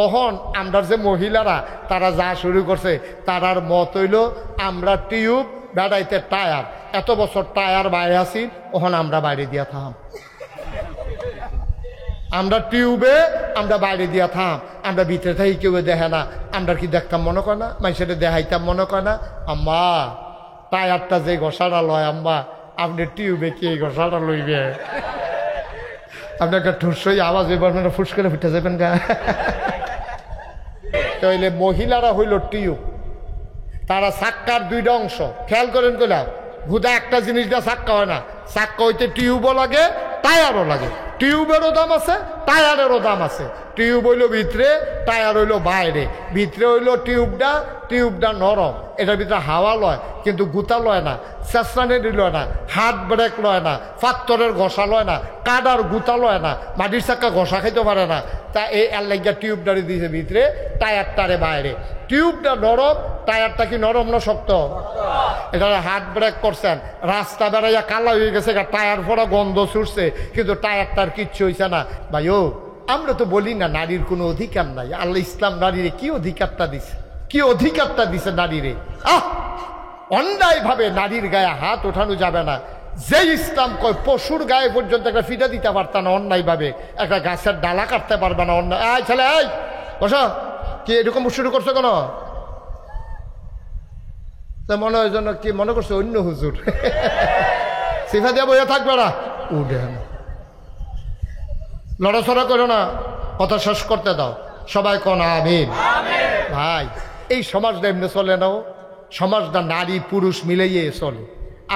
অহন আমরা যে মহিলারা তারা যা শুরু করছে তারার মত হইল আমরা টিউব বেড়াইতে টায়ার, এত বছর টায়ার বাইরে আসি, ওহন আমরা বাইরে দিয়া থাম, আমরা টিউবে আমরা বাইরে দিয়া থাম, আমরা ভিতরে থাকি কেউ দেখে না, আমরা কি দেখতাম মনে করে না, মানুষের দেখাইতাম মনে করে না, আম্মা টায়ারটা যে ঘষাটা লয় আম্মা আপনি টিউবে কি এই ঘষাটা লইবে, আপনাকে ঠুসই আওয়াজ এবার ফুস করে ফুটে যাবেন গা। তাইলে মহিলারা হইল টিউব, তারা সাক্কার দুইটা অংশ, খেয়াল করেন কইলাম হুদা একটা জিনিস দিয়ে সাক্কা হয় না, সাক্কা হইতে টিউবও লাগে টায়ারও লাগে, টিউবেরও দাম আছে টায়ারেরও দাম আছে, টিউব হইল ভিতরে টায়ার হইল বাইরে, ভিতরে হইল টিউবটা নরম, এটার ভিতরে হাওয়া লয় কিন্তু গুতা লয় না, চেঁচড়ানি লয় না, হাত ব্রেক লয় না, পাত্তরের ঘষা লয় না, কাদার গুতা লয় না, মাটির চাক্কা ঘষা খাইতে পারে না, তা এই এলাকা টিউবটারে দিয়েছে ভিতরে, টায়ারটারে বাইরে, টিউবটা নরম, টায়ারটা কি নরম না শক্ত, এটা হাত ব্রেক করছেন, রাস্তা বেড়াইয়া কালা হয়ে গেছে, টায়ার ফোড়া গন্ধ ছুটছে কিন্তু টায়ারটার কিচ্ছু হয়েছে না। ভাই ও আমরা তো বলি না নারীর কোনো অধিকার নাই, আল্লাহ ইসলাম নারীরে কি অধিকারটা দিছে, কি অধিকারটা দিছে নারীরে, অন্যায় ভাবে নারীর গায়ে হাত ওঠানো যাবে না, যে ইসলাম কয় পশুর গায়ে পর্যন্ত একটা ফিটা দিতে পারত না অন্যায় ভাবে, একটা গাছের ডালা কাটতে পারবে না অন্যায়, আয় ছেলে আয় বসো, কি এরকম শুরু করছো কেন, মনে হয় জন্য কি মনে করছে অন্য হুজুর, সিফা দিয়ে বইয়া থাকবে না, উঠে না লড়াছড়া করো না, কথা শেষ করতে দাও, সবাই কোন আমিন। ভাই এই সমাজটা এমনি চলে না, সমাজটা নারী পুরুষ মিলেইয়ে চলে,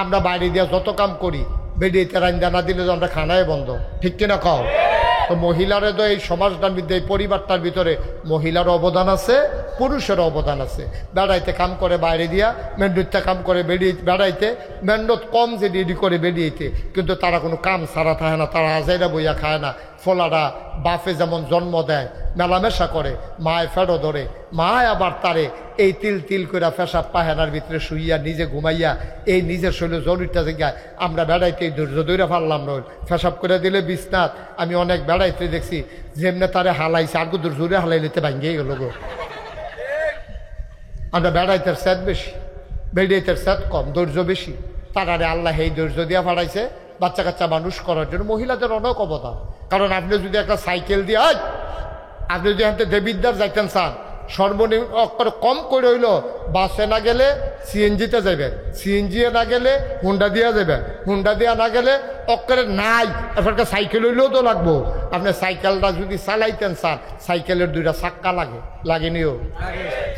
আমরা বাইরে দিয়ে যত কাম করি বেরিয়েতে রান্দা না দিলে তো আমরা খানায় বন্ধ, ঠিক কিনা কও, তো মহিলারে তো এই সমাজটার মধ্যে এই পরিবারটার ভিতরে মহিলার অবদান আছে পুরুষের অবদান আছে, বেড়াইতে কাম করে বাইরে দিয়া, মেন্ডুতে কাম করে বেড়াইতে, মেন্ডত কম যে রেডি করে বেরিয়েতে, কিন্তু তারা কোনো কাম ছাড়া থাকে না, তারা আজাইরা বইয়া খায় না, ফলারা বাপে যেমন জন্ম দেয় মেলামেশা করে, মায় ফেরো ধরে, মায় আবার তারে এই তিল তিল করে পেশাব পাহেনার ভিতরে শুইয়া নিজে ঘুমাইয়া এই নিজের শরীরে জরুরিটা জায়গায় আমরা বেড়াইতে এই ধৈর্য দৈরা পারলাম না, পেশাব করে দিলে বিছনাথ, আমি অনেক বেড়াইতে দেখছি যেমনে তারে হালাইছে আর দূর জোরে হালাই নিতে ভাঙ্গিয়ে গেল গো, আমরা বেড়াইতের স্যাদ বেশি বেড়াইতের স্যাদ কম, ধৈর্য বেশি, তারারে আল্লাহ এই ধৈর্য দিয়া পাঠাইছে বাচ্চা কাচ্চা মানুষ করার জন্য, মহিলাদের অনেক অবদান, কারণ আপনি যদি একটা সাইকেল দিয়ে আপনি যদি হাতে দেবিদ্যার যাইতেন চান, সর্বনিম্ন অক্ষরে কম করে হইল বাসে না গেলে সিএনজিতে যাবেন, সিএনজি না গেলে হুন্ডা দিয়া যাবেন, হুন্ডা দিয়া না গেলে অক্ষরে নাই একটা সাইকেল হইলেও তো লাগবো, আপনি সাইকেলটা যদি চালাইতেন চান সাইকেলের দুইটা চাক্কা লাগেনিও,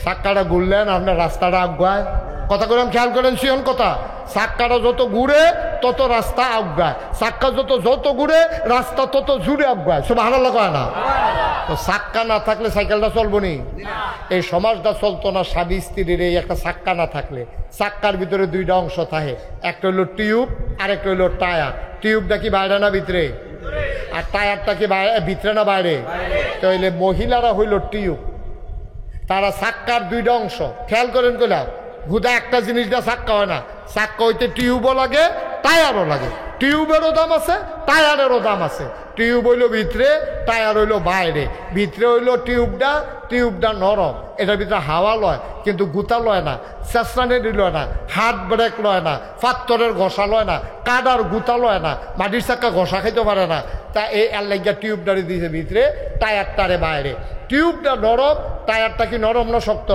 চাক্কাটা ঘুরলেন আপনার রাস্তাটা আগুয়ায়, কথা করেন খেয়াল করেন সিয়ন কথা, চাক্কাটা যত ঘুরে তত রাস্তা আগায়, চাক্কা যত ঘুরে রাস্তা তত জুড়ে আগায়, সব হারালো কয় না, তো চাক্কা না থাকলে সাইকেলটা চলবো নি, এই সমাজটা চলতো না স্বামী স্ত্রীর এই একটা চাক্কা না থাকলে, চাক্কার ভিতরে দুইটা অংশ থাকে, একটা হইলো টিউব আর একটা হইলো টায়ার, টিউবটা কি বাইরে না ভিতরে, আর টায়ারটা কি ভিতরে না বাইরে, তো হইলে মহিলারা হইল টিউব, তারা চাক্কার দুইটা অংশ, খেয়াল করেন কইলাম হুদা একটা জিনিস দিয়ে চাক্কা হয় না, চাক্কা হইতে টিউবও লাগে টায়ারও লাগে, টিউবেরও দাম আছে টায়ারেরও দাম আছে, টিউব হইল ভিতরে টায়ার হইল বাইরে, ভিতরে হইল টিউবটা নরম, এটার ভিতরে হাওয়া লয় কিন্তু গুতা লয় না, চেঁচড়ানি লয় না, হাত ব্রেক লয় না, পাত্তরের ঘষা লয় না, কাদার গুতা লয় না, মাটির চাক্কা ঘষা খাইতে পারে না, তা এই এলাকা টিউবটারে দিয়েছে ভিতরে টায়ারটারে বাইরে, টিউবটা নরম, টায়ারটা কি নরম না শক্ত,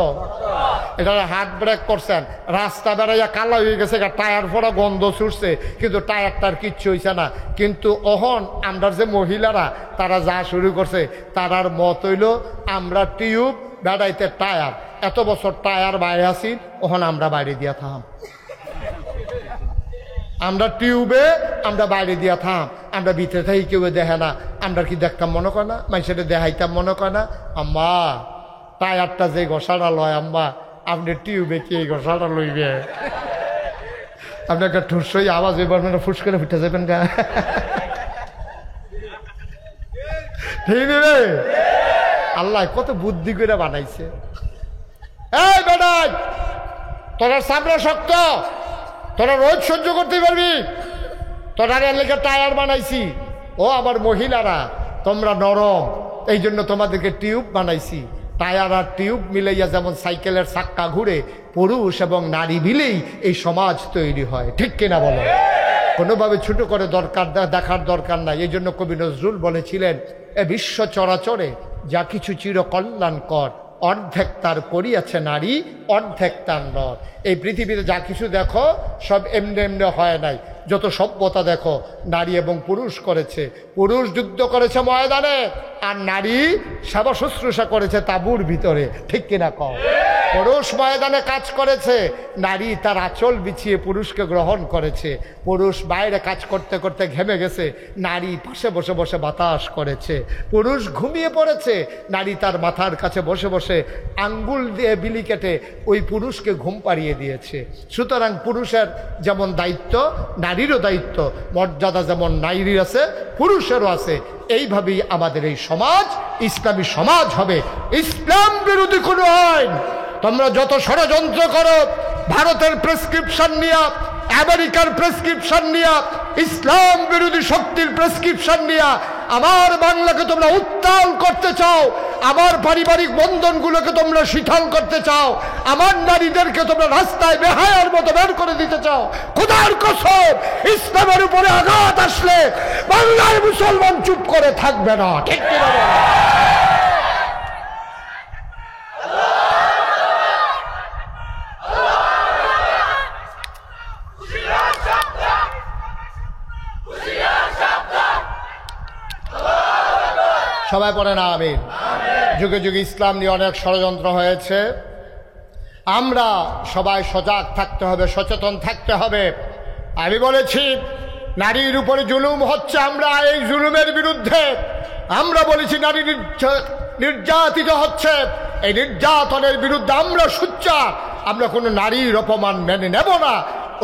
এটা হাত ব্রেক করছেন, রাস্তা বেড়াইয়া কালা হয়ে গেছে, টায়ার ফোড়া গন্ধ ছুটছে কিন্তু টায়ারটার কিচ্ছু হয়েছে না, কিন্তু অহন আমরা যে মহিলারা তারা যা শুরু করছে তারার মত হইল আমরা টিউব বেড়াইতে টায়ার, এত বছর টায়ার বাইরে আসি, ওহন আমরা বাইরে দিয়া থাম, আমরা টিউবে আমরা বাইরে দিয়া থাম, আমরা ভিতরে থাকি কেউ দেখে না, আমরা কি দেখতাম মনে করে না, মানুষের দেখাইতাম মনে করে না, আম্মা টায়ারটা যে ঘষাটা লয় আম্মা আপনি টিউবে কি এই ঘষাটা লইবে, আপনি একটা ঠুসই আওয়াজ এবার ফুস করে ফুটে যাবেন গা, ঠিক রে, আল্লাহ কত বুদ্ধি করে বানাইছে, এই বেটাই তোরা সামনে শক্ত, তোরা রোজ সহ্য করতে পারবি, তোরা লেগে টায়ার বানাইছি, ও আমার মহিলারা তোমরা নরম, এই জন্য তোমাদেরকে টিউব বানাইছি। টায়ার আর টিউব মিলাইয়া যেমন সাইকেলের চাক্কা ঘুরে, পুরুষ এবং নারী মিলেই এই সমাজ তৈরি হয়। ঠিক কিনা বলো? কোনোভাবে ছোট করে দেখার দরকার নাই। এই জন্য কবি নজরুল বলেছিলেন, এ বিশ্ব চরাচরে যা কিছু চিরকল্যাণকর, অর্ধেক তার করিয়াছে নারী, অর্ধেক তার নর। এই পৃথিবীতে যা কিছু দেখো সব এমনি এমনি হয় নাই। যত সভ্যতা দেখো নারী এবং পুরুষ করেছে। পুরুষ যুদ্ধ করেছে ময়দানে, আর নারী সেবা শুশ্রূষা করেছে তাঁবুর ভিতরে। ঠিক কিনা কও? পুরুষ ময়দানে কাজ করেছে, নারী তার আঁচল বিছিয়ে পুরুষকে গ্রহণ করেছে। পুরুষ বাইরে কাজ করতে করতে ঘেমে গেছে, নারী পাশে বসে বসে বাতাস করেছে। পুরুষ ঘুমিয়ে পড়েছে, নারী তার মাথার কাছে বসে বসে আঙ্গুল দিয়ে বিলি কেটে ওই পুরুষকে ঘুম পাড়িয়ে দিয়েছে। সুতরাং পুরুষের যেমন দায়িত্ব, নারীরও দায়িত্ব, মর্যাদা যেমন নারীর আছে পুরুষেরও আছে। এইভাবেই আমাদের এই সমাজ ইসলামী সমাজ হবে। ইসলাম বিরোধী কোনো আইন তোমরা যত ষড়যন্ত্র করো, ভারতের প্রেসক্রিপশন নিয়ে, আমেরিকার প্রেসক্রিপশন নিয়ে, ইসলাম বিরোধী শক্তির প্রেসক্রিপশন নিয়ে আমার বাংলাকে তোমরা উত্তাল করতে চাও, আমার পারিবারিক বন্ধনগুলোকে তোমরা শিথিল করতে চাও, আমার নারীদেরকে তোমরা রাস্তায় বেহায়ার মতো বের করে দিতে চাও, খোদার কসম ইসলামের উপরে আঘাত আসলে বাংলার মুসলমান চুপ করে থাকবে না। ঠিক কিনা? সবাই পড়ে না আমিন। যুগে যুগে ইসলাম নিয়ে অনেক ষড়যন্ত্র হয়েছে। আমরা সবাই সজাগ থাকতে হবে, সচেতন থাকতে হবে। আমি বলেছি নারীর উপরে জুলুম হচ্ছে, আমরা এই জুলুমের বিরুদ্ধে। আমরা বলেছি নারী নির্যাতিত হচ্ছে, এই নির্যাতনের বিরুদ্ধে আমরা সোচ্চার। আমরা কোনো নারীর অপমান মেনে নেব না,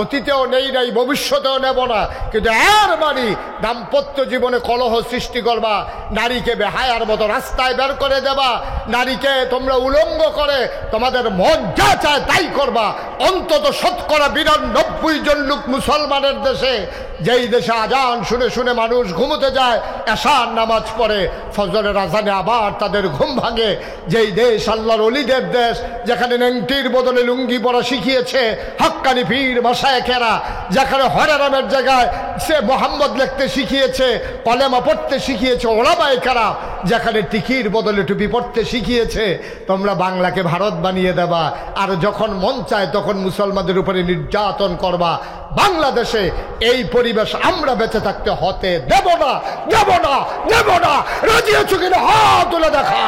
অতীতেও নেই নাই, ভবিষ্যতেও নেব না। কিন্তু এর মানে দাম্পত্য জীবনে কলহ সৃষ্টি করবা, নারীকে বেহায়ার মতো রাস্তায় বের করে দেবা, নারীকে তোমরা উলঙ্গ করে তোমাদের মন যা চায় তাই করবা। অন্তত ৯২% লোক মুসলমানের দেশে, যেই দেশে আজান শুনে শুনে মানুষ ঘুমোতে যায়, এশার নামাজ পড়ে, ফজরের আজানে আবার তাদের ঘুম ভাঙে, যেই দেশ আল্লাহর ওলিদের দেশ, যেখানে নেংটির বদলে লুঙ্গি পরা শিখিয়েছে হাক্কানি পীর মাশায়েখেরা, যেখানে হরে রামের জায়গায় সে মোহাম্মদ লিখতে শিখিয়েছে, কলেমা পড়তে শিখিয়েছে ওলামায়ে কেরাম, যেখানে টিকির বদলে টুপি পড়তে শিখিয়েছে, তোমরা বাংলাকে ভারত বানিয়ে দেবা, আর যখন মন চায় তখন মুসলমানদের উপরে নির্যাতন করবা। বাংলাদেশে এই পরিবেশ আমরা বেঁচে থাকতে হতে দেব না, দেব না, দেব না। রাজি আছো কিনা হাত তুলে দেখা।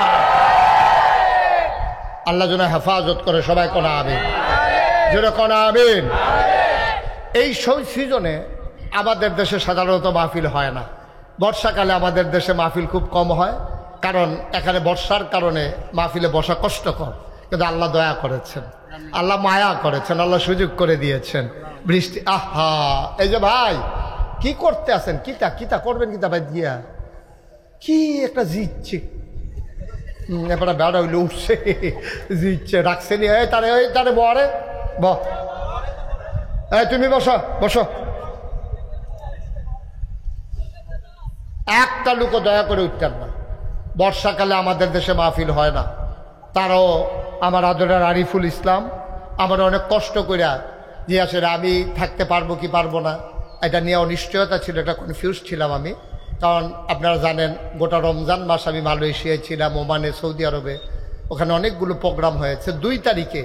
আল্লাহ যেন হেফাজত করে। সবাই কোনা আমিন, যেন কোনা আমিন। এই সিজনে আমাদের দেশে সাধারণত মাহফিল হয় না। বর্ষাকালে আমাদের দেশে মাহফিল খুব কম হয়, কারণ এখানে বর্ষার কারণে মাহফিলে বসা কষ্টকর। কিন্তু আল্লাহ দয়া করেছেন, আল্লাহ মায়া করেছেন, আল্লাহ সুযোগ করে দিয়েছেন। বৃষ্টি, আহা, এই যে ভাই কি করতে আছেন, কিতা কিতা করবেন, কিতা ভাই দিয়া কি একটা জিচ্ছে, এবার বেড়া হইলে উঠছে, জিচ্ছে রাখছেন, এই তারে বরে তুমি বসো বসো। একটা লোকও দয়া করে উঠতেন না। বর্ষাকালে আমাদের দেশে মাহফিল হয় না। তারাও আমার আদরের আরিফুল ইসলাম আমার অনেক কষ্ট করিয়া যে আসলে আমি থাকতে পারবো কি পারবো না, এটা নিয়ে অনিশ্চয়তা ছিল, এটা কনফিউজ ছিলাম আমি। কারণ আপনারা জানেন গোটা রমজান মাস আমি মালয়েশিয়ায় ছিলাম, ওমানে, সৌদি আরবে, ওখানে অনেকগুলো প্রোগ্রাম হয়েছে। 2 তারিখে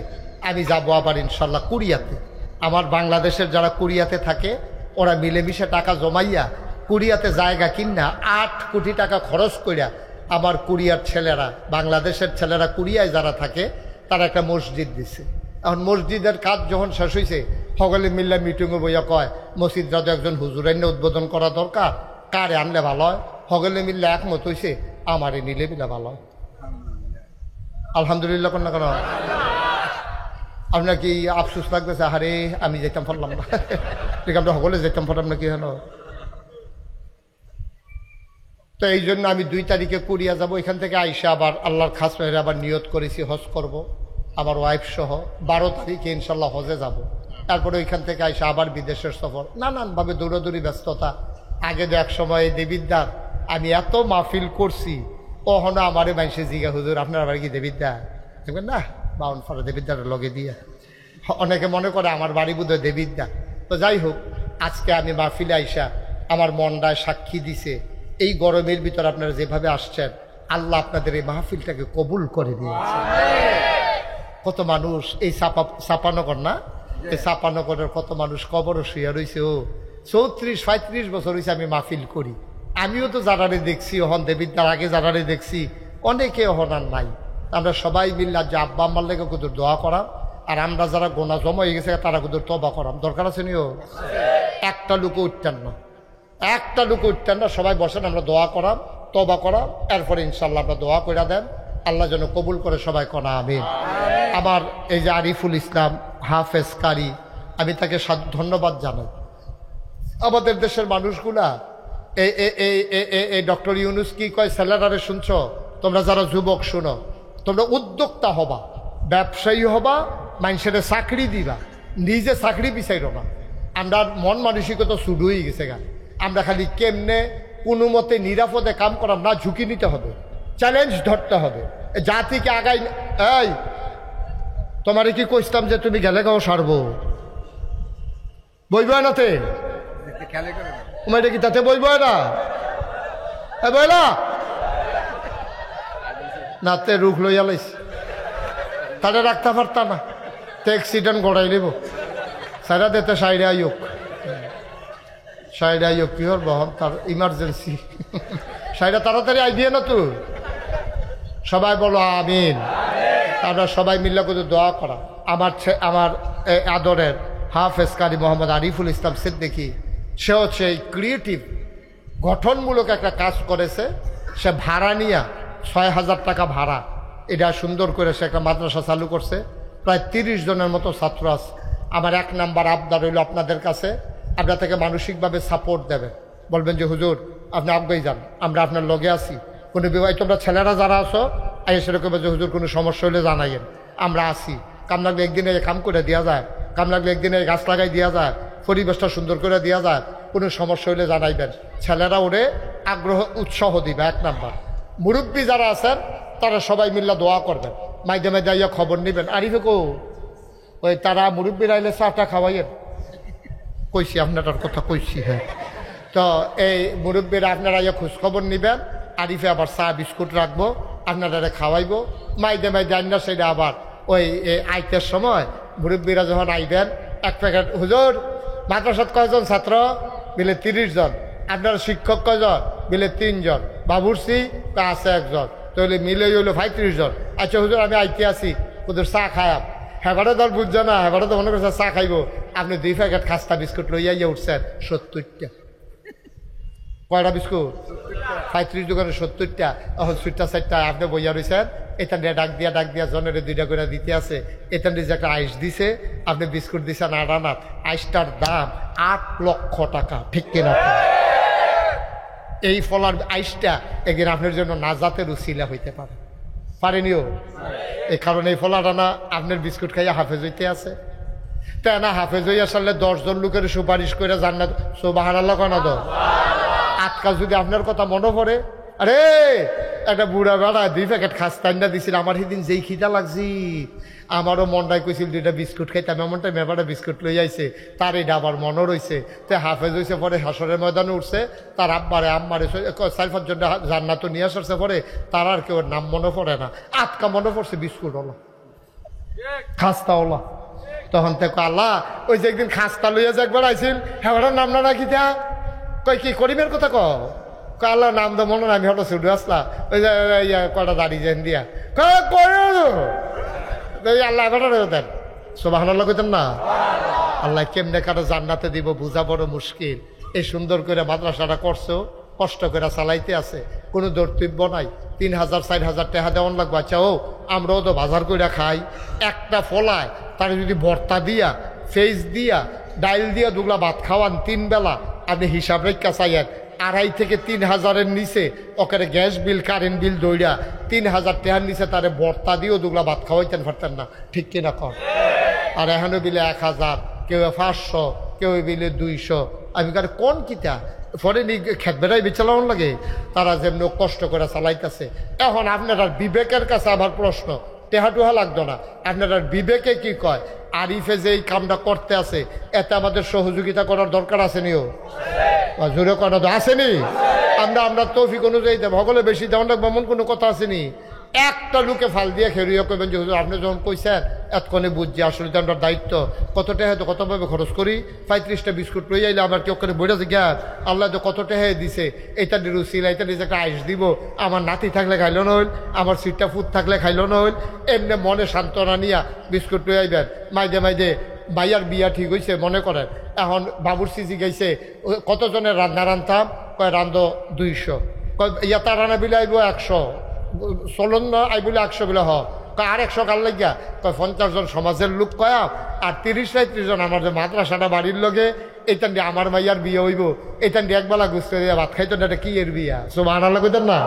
আমি যাবো আবার ইনশাল্লাহ কুরিয়াতে। আমার বাংলাদেশের যারা কুরিয়াতে থাকে ওরা মিলেমিশে টাকা জমাইয়া কুরিয়াতে জায়গা কিনা 8 কোটি টাকা খরচ করিয়া আমার কুরিয়ার ছেলেরা, বাংলাদেশের ছেলেরা কুরিয়ায় যারা থাকে, তারা একটা মসজিদ দিছে। এখন মসজিদের কাজ যখন শেষ হয়েছে, সকলে মিল্লা মিটিংয়ে বইয়া কয় মসজিদটা তো একজন হুজুর এনে উদ্বোধন করা দরকার, কারে আনলে ভালো হয়। সকলে মিললে একমত হয়েছে আমারে নিলে মিলে ভালো হয়। আলহামদুলিল্লাহ কোন না কেন? আপনার কি আফসোস লাগতেছে? আরে আমি যেতাম পারলাম না, ঠিক আমরা সকলে যেতাম পারলাম না, কি হলো? তো এই জন্য আমি 2 তারিখে কুরিয়া যাব। এখান থেকে আইসা আবার আল্লাহর খাস মেহরে আবার নিয়ত করেছি হজ করব, আমার ওয়াইফ সহ। 12 তারিখে ইনশাল্লাহ হজে যাব। তারপরে ওইখান থেকে আইসা আবার বিদেশের সফর, নানানভাবে দৌড়াদৌড়ি ব্যস্ততা। আগে তো এক সময় দেবিদ্দার আমি এত মাহফিল করছি, হন আমারে মানুষে জিগা হুজুর আপনার বাড়ি কি দেবিদ্যা দেখবেন না বাউন ফারা দেবিদ্যার লগে দিয়ে অনেকে মনে করে আমার বাড়ি বোধ হয় দেবিদ্যা। তো যাই হোক, আজকে আমি মাহফিলে আইসা আমার মনটায় সাক্ষী দিছে এই গরমের ভিতর আপনারা যেভাবে আসছেন আল্লাহ আপনাদের এই মাহফিলটাকে কবুল করে দিয়েছে। কত মানুষ এই চাপানগর না, এই চাপানগরের কত মানুষ কবরও শুয়ে রয়েছে। ও 34-35 বছর হয়েছে আমি মাহফিল করি। আমিও তো যারারে দেখছি হন দেবিদ্যার আগে যারারে দেখছি অনেকে হনার নাই। আমরা সবাই মিললাম যে আব্বা আম্মার লেগে কুদুর দোয়া করাম, আর আমরা যারা গোনা জমা হয়ে গেছে তারা কুদুর তবা করাম। দরকার আছে নিও একটা লুকো উঠতেন না, একটা লুকো উঠতেন না, সবাই বসেন আমরা দোয়া করাম, তবা করাম, এরপরে ইনশাল্লাহ আমরা দোয়া করে দেন আল্লাহ যেন কবুল করে সবাই কনা আমিন। আমার এই যে আরিফুল ইসলাম হাফেজ কারি, আমি তাকে ধন্যবাদ জানাই। আমাদের দেশের মানুষগুলা এই ডক্টর ইউনুস কি কয় স্যালারারে শুনছ, তোমরা যারা যুবক শুনো, তোমরা উদ্যোক্তা হবা, ব্যবসায়ী হবা, মানুষের চাকরি দিবা, নিজে চাকরি বিচাইর না। আমরা মন মানসিকতা শুরু হয়ে গেছে গা। আমরা খালি কেমনে কোনো মতে নিরাপদে কাম করাম না, ঝুঁকি নিতে হবে, চ্যালেঞ্জ ধরতে হবে, জাতিকে আগাই। এই তোমারে কি কইতাম যে তুমি গেলে গাও সারবো বইব না তে তোমার কি তাতে বইব না বইলা নাতে রুখ লইয়া লাইছি তাহলে রাখতে পারতাম না, তো অ্যাক্সিডেন্ট গড়াই নেব সাইরা দিতে সাইডে আইক সাইডে আইক কি হল বহন তার ইমার্জেন্সি সাইডে তাড়াতাড়ি আইডিয়া না তুই সবাই বলো আমিন। আমরা সবাই মিল্লা করে দোয়া করা। আমার আদরের হাফেজ কারি মোহাম্মদ আরিফুল ইসলাম সিদ্দিকী, সে হচ্ছে এই ক্রিয়েটিভ গঠনমূলক একটা কাজ করেছে। সে ভাড়া নিয়ে 6,000 টাকা ভাড়া, এটা সুন্দর করে সে একটা মাদ্রাসা চালু করছে। প্রায় 30 জনের মতো ছাত্র আছে। আমার 1 নাম্বার আবদার হইল আপনাদের কাছে, আপনার থেকে মানসিকভাবে সাপোর্ট দেবেন, বলবেন যে হুজুর আপনি আগাই যান, আমরা আপনার লগে আছি। কোনো বিবাহ তোমরা ছেলেরা যারা আছো আই সেরকম যে হুজুর কোনো সমস্যা হলে জানাইয়েন, আমরা আছি। কাম লাগলে একদিনে কাম করে দেওয়া যায়, কাম লাগলে একদিনে গাছ লাগাই দেওয়া যায়, পরিবেশটা সুন্দর করে দেওয়া যায়, কোনো সমস্যা হলে জানাইবেন। ছেলেরা ওরে আগ্রহ উৎসাহ দিবে। 1 নাম্বার। মুরব্বী যারা আছেন তারা সবাই মিল্লা দোয়া করবেন, মাইদে মাইদে আইয়া খবর নেবেন। আরিফে কো ওই তারা মুরব্বীরা আইলে চাটা খাওয়াইয়েন, কইছি আপনার কথা কইছি। হ্যাঁ, তো এই মুরব্বীরা আপনারা আইয়া খোঁজখবর নেবেন। আরিফে আবার চা বিস্কুট রাখবো, আপনারা খাওয়াইবো। মাইদে মাইদে আইনা সেটা আবার ওই আইতের সময় মুরব্বীরা যখন আইবেন 1 প্যাকেট হুজুর মাদ্রাসাত কয়জন ছাত্র মিলে 30 জন, আপনার শিক্ষক কয়জন মিলে 3 জন, বাবুর্চি আছে 1 জন, তাহলে মিলে হইলো 35 জন। আচ্ছা হুজুর আমি আইতে আছি, হুজুর চা খায়াম। হেবারে দল বুঝছো না, হেবারে তো মনে করছে চা খাইবো। আপনি 2 প্যাকেট খাস্তা বিস্কুট লইয়া ইয়ে উঠছেন 70টা। কয়টা বিস্কুট? 35 দোকানে 70টা। এখন 4টা আপনি বইয়া রয়েছেন। এখান দিয়ে ডাক দিয়া জনের 2টা করে দিতে আছে। এখান দিয়ে যে একটা আইস দিছে, আপনি বিস্কুট দিচ্ছেন 8 আনা। আইসটার দাম 8 লক্ষ টাকা, ঠিক কিনা? এই ফলার আইসটা একদিন আপনার জন্য নাজাতের উসিলা হইতে পারে, পারেনিও। এই কারণে এই ফলাটা না আপনার বিস্কুট খাইয়া হাফেজ হইতে আছে। তাই না হাফেজ হইয়া সারলে 10 জন লোকের সুপারিশ করে জান্নাত সুবহানাল্লাহ কনা দাও। আজকাল যদি আপনার কথা মনে পড়ে, আরে একটা বুড়া বেড়া 2 প্যাকেট খাস্তান্ডা দিছিল, আমার সেদিন যেই খিদা লাগছি আমারও মনটাই কইছিল 2টা বিস্কুট খাইতাম, এমনটাই মেবাটা বিস্কুট লই আইছে, তার এটা আবার মনও রয়েছে। তো হাফেজ হয়েছে পরে হাসরের ময়দানে উঠছে, তার আব্বারে আম্মারে 4-5 জন জান্নাত নিয়ে আসছে, পরে তার আর কেউ নাম মনে পড়ে না, আটকা মনে পড়ছে বিস্কুট ওলা খাস্তা ওলা। তখন থেকে আল্লাহ ওই যে একদিন খাস্তা লইয়া যে একবার আইছিল, হ্যাঁ নাম না রাখি তা কই কি করিমের কথা আল্লাহ নাম তো মনে না, আমি হঠাৎ ছুটে আসলাম ওই যে কটা দাঁড়িয়ে যেন দিয়া আল্লাহ এবার দেন সুবহানাল্লাহ কইতেন না। আল্লাহ কেমনে কারো জান্নাতে দিব বুঝা বড় মুশকিল। এই সুন্দর করে মাদ্রাসাটা করছো, কষ্ট করে চালাইতে আছে, কোনো দর্তব্য নাই। 3,000-4,000 টাকা দেওয়ান লাগবে। আচ্ছা ও আমরাও তো বাজার করে খাই, একটা ফলায় তারা যদি ভর্তা দিয়া ফেস দিয়া ডাইল দিয়া 2 ভাত খাওয়ান 3 বেলা, আপনি হিসাব রেখা চাইয়েন 2,500 থেকে 3,000-এর নিচে ওখানে গ্যাস বিল কারেন্ট বিল দৌড়া 3,000 টাকার নিচে তারে ভর্তা দিয়েও 2 ভাত খাওয়াইতেন পারতেন না, ঠিক কিনা কর? আর এখানে বিলে 1,000, কেউ 500, কেউ বিলে 200। আমি কার কোন কিতা পরে নি খেত বেড়াই বেচালাম লাগে তারা যেমন কষ্ট করে চালাইতেছে। এখন আপনার বিবেকের কাছে আমার প্রশ্ন, টেহাটুহা লাগতো না, আপনার বিবেকে কি কয় আরিফে যে এই কামটা করতে আছে এতে আমাদের সহযোগিতা করার দরকার আসেনিও? জোরে করা তো আসেনি? আমরা তৌফিক অনুযায়ী দেব, সকলে বেশি দেওয়া লাগবে এমন কোনো কথা আসেনি। একটা লোকে ফাল দিয়ে খেরিয়ে করবেন যে হুজুর আপনি যখন কইছেন এতক্ষণে বুঝছি আসলে তো আমরা দায়িত্ব কত টাকা তো কতভাবে খরচ করি, 35টা বিস্কুট লই আইলে আমার কেউ করে বইটা গিয়া আল্লাহ তো কত টাকা দিছে, এটা রুচিল এটা নিজে একটা আইস দিব, আমার নাতি থাকলে খাইলো না হইল, আমার সিটটা ফুট থাকলে খাইলো না হইল, এমনি মনে সান্ত্বনা নিয়া বিস্কুট লই আইবেন। মাইদে ভাইয়ার বিয়া ঠিক হয়েছে মনে করেন, এখন বাবুর সিজি গাইছে কতজনের রান্না রান্তাম, কয় রান্ধ 200, কয় ইয়াতা রান্না বিলে আইব 100, চলন না আই বলে 100 বলে হ, কয় আর 100 কাল লাগিয়া, কয় 50 জন সমাজের লোক কয়া আর 30-35 জন আমার যে মাদ্রাসাটা বাড়ির লগে, এইটান দিয়ে আমার মাইয়ার বিয়ে হইব, এইটান দিয়ে একবেলা গুছতে দিয়ে ভাত খাইতো না, এটা কি এর বিয়া? সুবহানাল্লাহ কইতেন না?